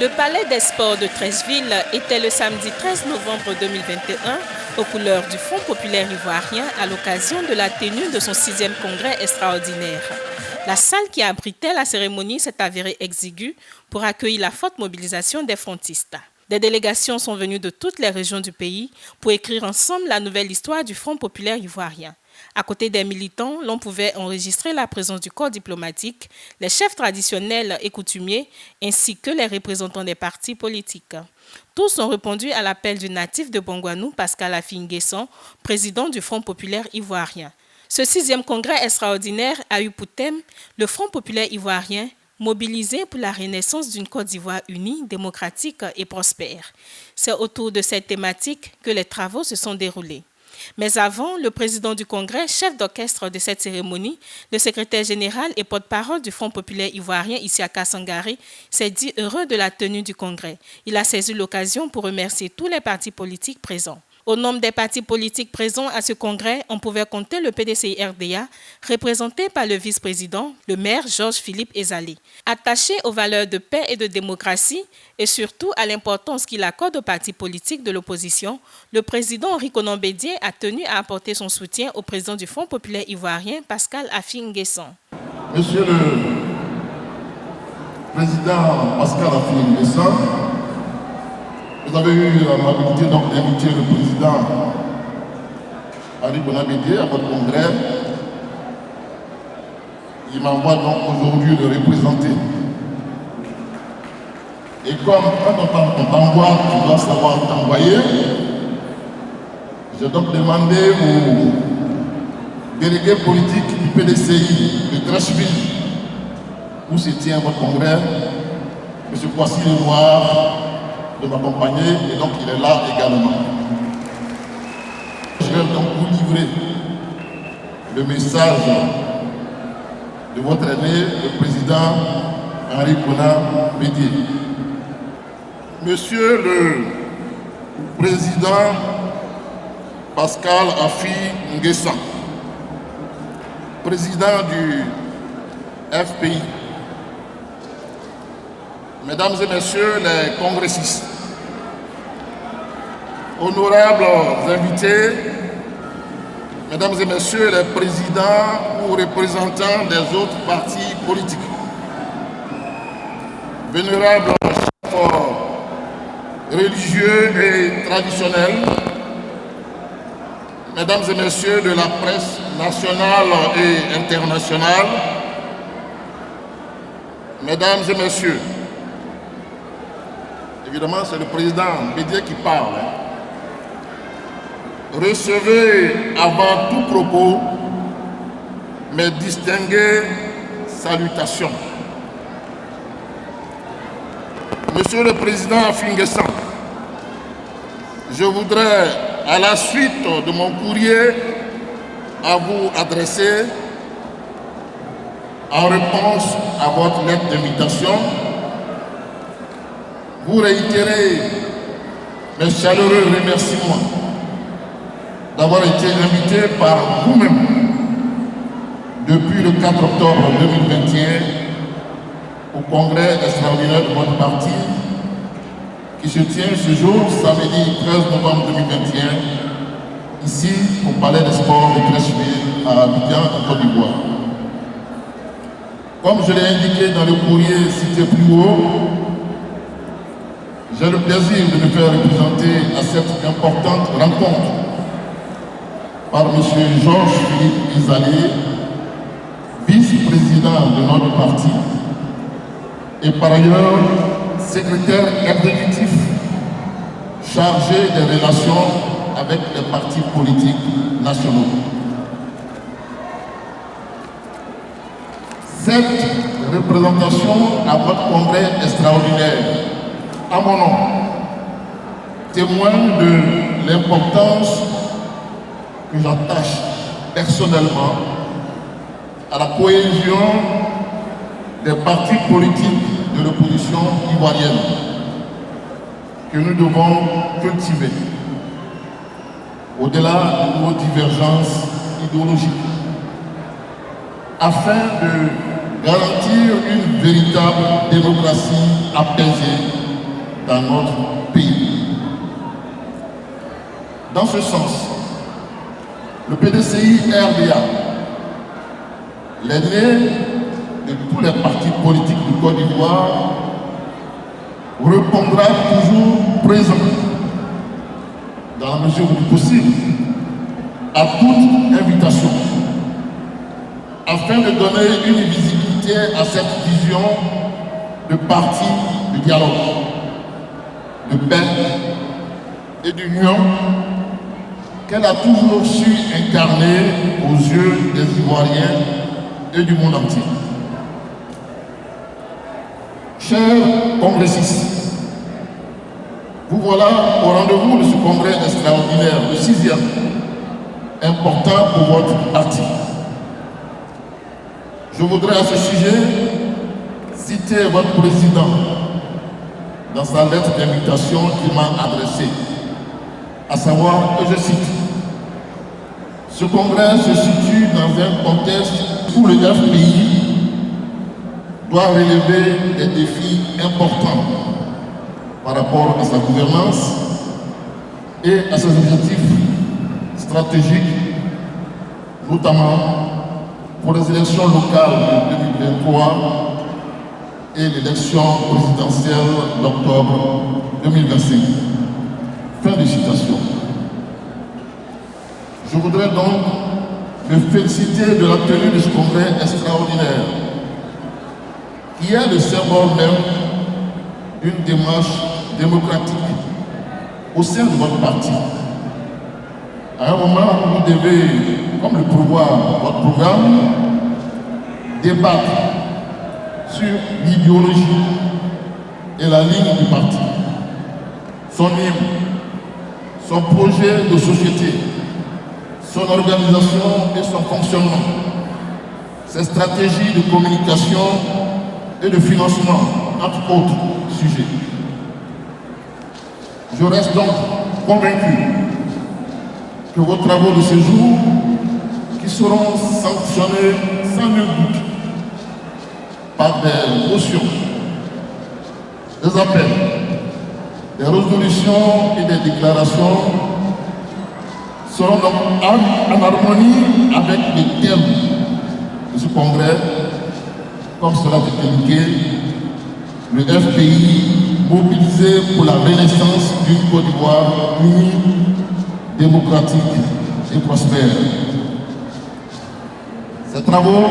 Le Palais des Sports de Treichville était le samedi 13 novembre 2021 aux couleurs du Front populaire ivoirien à l'occasion de la tenue de son 6e congrès extraordinaire. La salle qui abritait la cérémonie s'est avérée exiguë pour accueillir la forte mobilisation des frontistes. Des délégations sont venues de toutes les régions du pays pour écrire ensemble la nouvelle histoire du Front populaire ivoirien. À côté des militants, l'on pouvait enregistrer la présence du corps diplomatique, les chefs traditionnels et coutumiers, ainsi que les représentants des partis politiques. Tous ont répondu à l'appel du natif de Bongouanou, Pascal Affi-N'Guessan, président du Front populaire ivoirien. Ce 6e congrès extraordinaire a eu pour thème le Front populaire ivoirien, mobilisé pour la renaissance d'une Côte d'Ivoire unie, démocratique et prospère. C'est autour de cette thématique que les travaux se sont déroulés. Mais avant, le président du Congrès, chef d'orchestre de cette cérémonie, le secrétaire général et porte-parole du Front populaire ivoirien, Isiaka Sangaré, s'est dit heureux de la tenue du Congrès. Il a saisi l'occasion pour remercier tous les partis politiques présents. Au nombre des partis politiques présents à ce congrès, on pouvait compter le PDCI-RDA, représenté par le vice-président, le maire Georges-Philippe Ezali. Attaché aux valeurs de paix et de démocratie, et surtout à l'importance qu'il accorde aux partis politiques de l'opposition, le président Henri Konan Bédié a tenu à apporter son soutien au président du Front populaire ivoirien, Pascal Affi-N'Guessan. Monsieur le président Pascal Affi-N'Guessan, vous avez eu l'amabilité d'inviter le président Henri Konan Bédié à votre congrès. Il m'envoie donc aujourd'hui le représenter. Et comme quand on t'envoie, tu dois savoir t'envoyer, j'ai donc demandé aux délégués politiques du PDCI de Treichville, où se tient votre congrès, M. Kwasi Lenoir, de m'accompagner, et donc il est là également. Je vais donc vous livrer le message de votre aîné, le président Henri Konan Bédié. Monsieur le président Pascal Affi-N'Guessan, président du FPI, mesdames et messieurs les congressistes, honorables invités, mesdames et messieurs les présidents ou représentants des autres partis politiques, vénérables chefs religieux et traditionnels, mesdames et messieurs de la presse nationale et internationale, mesdames et messieurs, évidemment c'est le président Bédié qui parle, recevez avant tout propos mes distinguées salutations. Monsieur le président Affi-N'Guessan, je voudrais, à la suite de mon courrier à vous adresser, en réponse à votre lettre d'invitation, vous réitérer mes chaleureux remerciements d'avoir été invité par vous-même depuis le 4 octobre 2021 au congrès extraordinaire de votre parti qui se tient ce jour, samedi 13 novembre 2021, ici au Palais des Sports de Treichville à Abidjan, en Côte d'Ivoire. Comme je l'ai indiqué dans le courrier cité plus haut, j'ai le plaisir de me faire représenter à cette importante rencontre par M. Georges-Philippe Ezali, vice-président de notre parti, et par ailleurs secrétaire exécutif chargé des relations avec les partis politiques nationaux. Cette représentation à votre congrès extraordinaire, à mon nom, témoigne de l'importance que j'attache personnellement à la cohésion des partis politiques de l'opposition ivoirienne que nous devons cultiver au-delà de nos divergences idéologiques afin de garantir une véritable démocratie apaisée dans notre pays. Dans ce sens, le PDCI-RDA, l'aîné de tous les partis politiques du Côte d'Ivoire, répondra toujours présent, dans la mesure du possible, à toute invitation, afin de donner une visibilité à cette vision de parti de dialogue, de paix et d'union qu'elle a toujours su incarner aux yeux des Ivoiriens et du monde entier. Chers congressistes, vous voilà au rendez-vous de ce congrès extraordinaire, le 6e, important pour votre parti. Je voudrais à ce sujet citer votre président dans sa lettre d'invitation qu'il m'a adressée, à savoir, que je cite, « Ce congrès se situe dans un contexte où le FPI doit relever des défis importants par rapport à sa gouvernance et à ses objectifs stratégiques, notamment pour les élections locales de 2023 et l'élection présidentielle d'octobre 2025. » Fin de citation. Je voudrais donc me féliciter de la tenue de ce congrès extraordinaire, qui est le symbole même d'une démarche démocratique au sein de votre parti. À un moment où vous devez, comme le prévoit votre programme, débattre sur l'idéologie et la ligne du parti, son hymne, son projet de société, son organisation et son fonctionnement, ses stratégies de communication et de financement, entre autres sujets. Je reste donc convaincu que vos travaux de ce jour, qui seront sanctionnés sans nul doute par des motions, des appels, des résolutions et des déclarations, seront donc en harmonie avec les thèmes de ce congrès, comme cela est indiqué, le FPI mobilisé pour la renaissance d'une Côte d'Ivoire unie, démocratique et prospère. Ces travaux,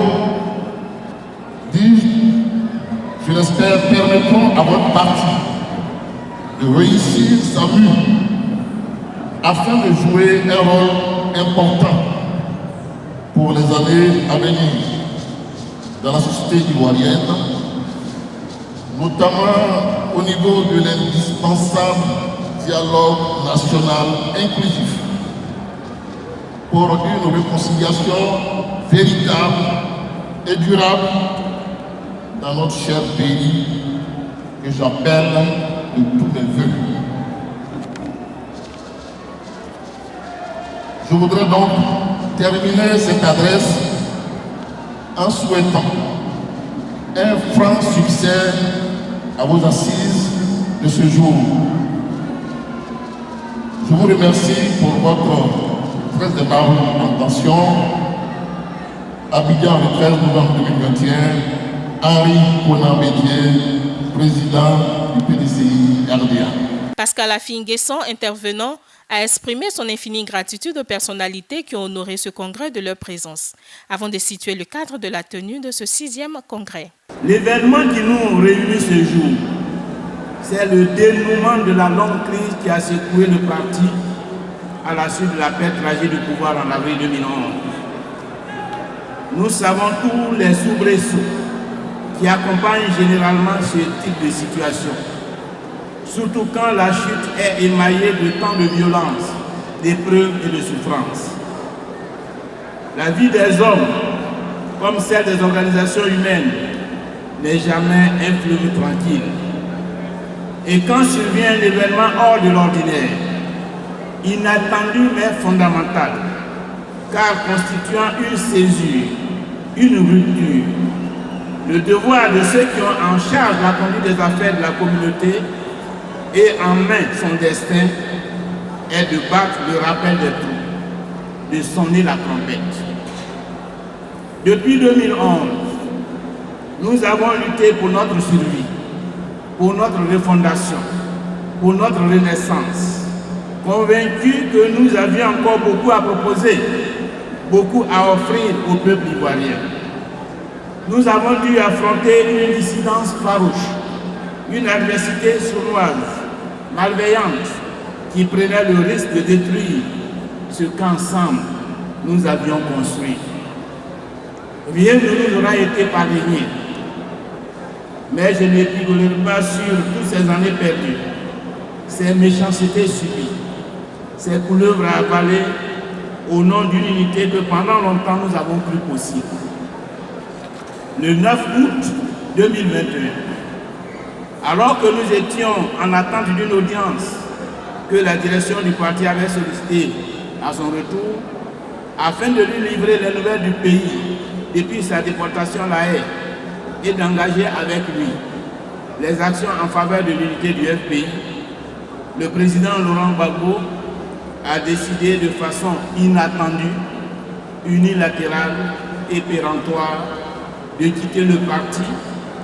je l'espère, permettront à votre parti de réussir sa mue afin de jouer un rôle important pour les années à venir dans la société ivoirienne, notamment au niveau de l'indispensable dialogue national inclusif pour une réconciliation véritable et durable dans notre cher pays que j'appelle de tous mes voeux. Je voudrais donc terminer cette adresse en souhaitant un franc succès à vos assises de ce jour. Je vous remercie pour votre très aimable attention. Abidjan, le 13 novembre 2021, Henri Konan-Bédier, président du PDCI-RDA. Pascal Affi-N'Guessan, intervenant, a exprimé son infinie gratitude aux personnalités qui ont honoré ce congrès de leur présence, avant de situer le cadre de la tenue de ce 6e congrès. L'événement qui nous réunit ce jour, c'est le dénouement de la longue crise qui a secoué le parti à la suite de la perte tragique du pouvoir en avril 2011. Nous savons tous les soubresauts qui accompagnent généralement ce type de situation, surtout quand la chute est émaillée de tant de violence, d'épreuves et de souffrances. La vie des hommes, comme celle des organisations humaines, n'est jamais un fleuve tranquille. Et quand survient un événement hors de l'ordinaire, inattendu mais fondamental, car constituant une césure, une rupture, le devoir de ceux qui ont en charge la conduite des affaires de la communauté et en main son destin est de battre le rappel des troupes, de sonner la trompette. Depuis 2011, nous avons lutté pour notre survie, pour notre refondation, pour notre renaissance, convaincus que nous avions encore beaucoup à proposer, beaucoup à offrir au peuple ivoirien. Nous avons dû affronter une dissidence farouche, une adversité sournoise, malveillante, qui prenait le risque de détruire ce qu'ensemble nous avions construit. Rien ne nous aura été parrainé, mais je n'épiloguerai pas sur toutes ces années perdues, ces méchancetés subies, ces couleuvres à avaler au nom d'une unité que pendant longtemps nous avons cru possible. Le 9 août 2021, alors que nous étions en attente d'une audience que la direction du parti avait sollicitée à son retour, afin de lui livrer les nouvelles du pays depuis sa déportation à La Haye et d'engager avec lui les actions en faveur de l'unité du FPI, le président Laurent Gbagbo a décidé de façon inattendue, unilatérale et péremptoire de quitter le parti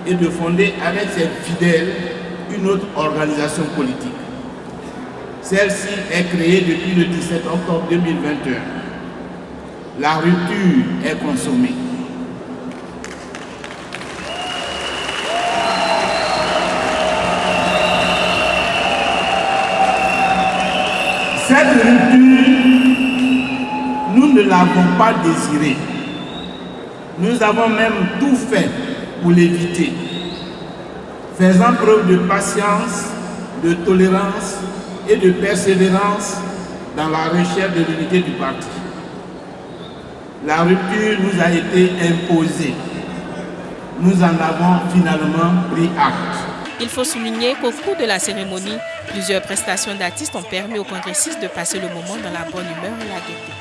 et de fonder avec ses fidèles une autre organisation politique. Celle-ci est créée depuis le 17 octobre 2021. La rupture est consommée. Cette rupture, nous ne l'avons pas désirée. Nous avons même tout fait pour l'éviter, faisant preuve de patience, de tolérance et de persévérance dans la recherche de l'unité du parti. La rupture nous a été imposée. Nous en avons finalement pris acte. Il faut souligner qu'au cours de la cérémonie, plusieurs prestations d'artistes ont permis aux congressistes de passer le moment dans la bonne humeur et la gaieté.